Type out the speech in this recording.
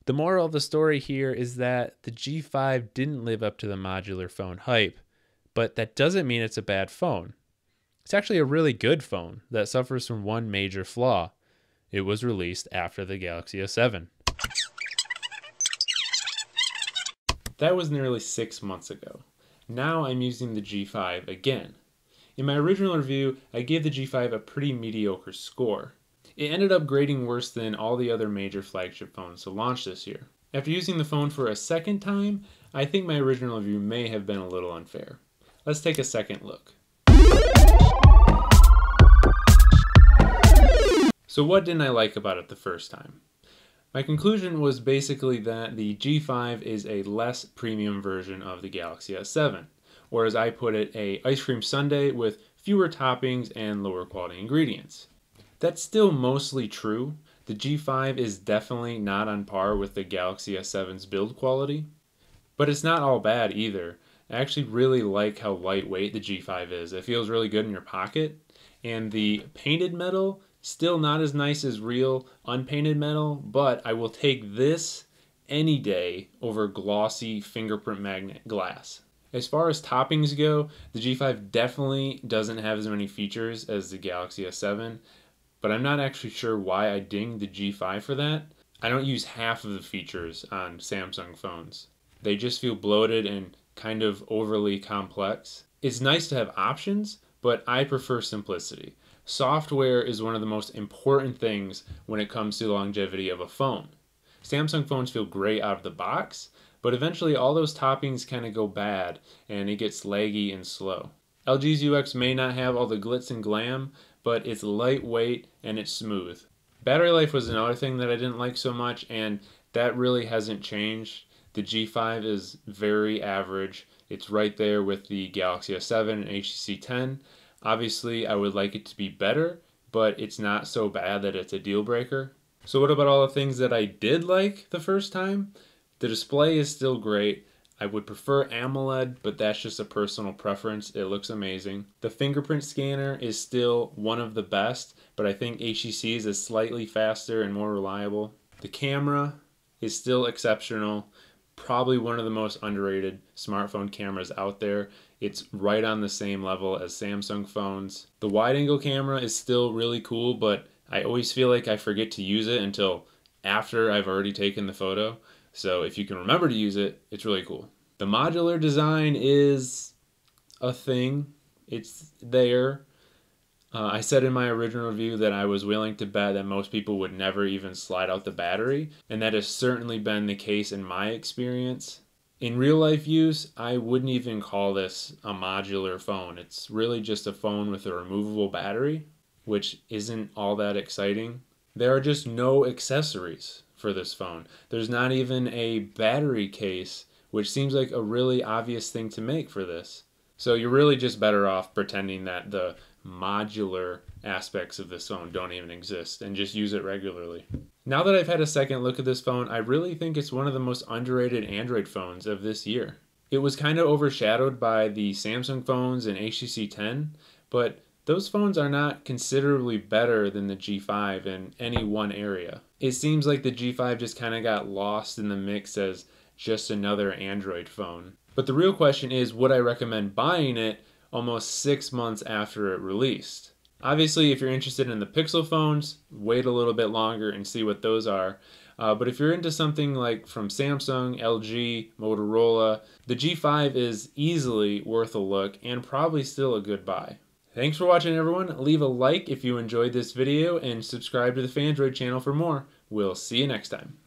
The moral of the story here is that the G5 didn't live up to the modular phone hype, but that doesn't mean it's a bad phone. It's actually a really good phone that suffers from one major flaw. It was released after the Galaxy S7. That was nearly 6 months ago. Now I'm using the G5 again. In my original review, I gave the G5 a pretty mediocre score. It ended up grading worse than all the other major flagship phones to launch this year. After using the phone for a second time, I think my original review may have been a little unfair. Let's take a second look. So what didn't I like about it the first time? My conclusion was basically that the G5 is a less premium version of the Galaxy S7, or as I put it, a ice cream sundae with fewer toppings and lower quality ingredients. That's still mostly true. The G5 is definitely not on par with the Galaxy S7's build quality, but it's not all bad either. I actually really like how lightweight the G5 is. It feels really good in your pocket, and the painted metal, still not as nice as real unpainted metal, but I will take this any day over glossy fingerprint magnet glass. As far as toppings go, the G5 definitely doesn't have as many features as the Galaxy S7, but I'm not actually sure why I dinged the G5 for that. I don't use half of the features on Samsung phones. They just feel bloated and kind of overly complex. It's nice to have options, but I prefer simplicity. Software is one of the most important things when it comes to the longevity of a phone. Samsung phones feel great out of the box, but eventually all those toppings kind of go bad and it gets laggy and slow. LG's UX may not have all the glitz and glam, but it's lightweight and it's smooth. Battery life was another thing that I didn't like so much, and that really hasn't changed. The G5 is very average. It's right there with the Galaxy S7 and HTC 10. Obviously, I would like it to be better, but it's not so bad that it's a deal breaker. So what about all the things that I did like the first time? The display is still great. I would prefer AMOLED, but that's just a personal preference. It looks amazing. The fingerprint scanner is still one of the best, but I think HTC's is slightly faster and more reliable. The camera is still exceptional. Probably one of the most underrated smartphone cameras out there. It's right on the same level as Samsung phones. The wide-angle camera is still really cool, but I always feel like I forget to use it until after I've already taken the photo. So if you can remember to use it, it's really cool. The modular design is a thing. It's there. I said in my original review that I was willing to bet that most people would never even slide out the battery, and that has certainly been the case in my experience. In real life use, I wouldn't even call this a modular phone. It's really just a phone with a removable battery, which isn't all that exciting. There are just no accessories for this phone. There's not even a battery case, which seems like a really obvious thing to make for this. So you're really just better off pretending that the modular aspects of this phone don't even exist and just use it regularly. Now that I've had a second look at this phone, I really think it's one of the most underrated Android phones of this year. It was kind of overshadowed by the Samsung phones and HTC 10, but those phones are not considerably better than the G5 in any one area. It seems like the G5 just kind of got lost in the mix as just another Android phone. But the real question is, would I recommend buying it almost 6 months after it released? Obviously, if you're interested in the Pixel phones, wait a little bit longer and see what those are. But if you're into something like from Samsung, LG, Motorola, the G5 is easily worth a look and probably still a good buy. Thanks for watching, everyone. Leave a like if you enjoyed this video and subscribe to the Phandroid channel for more. We'll see you next time.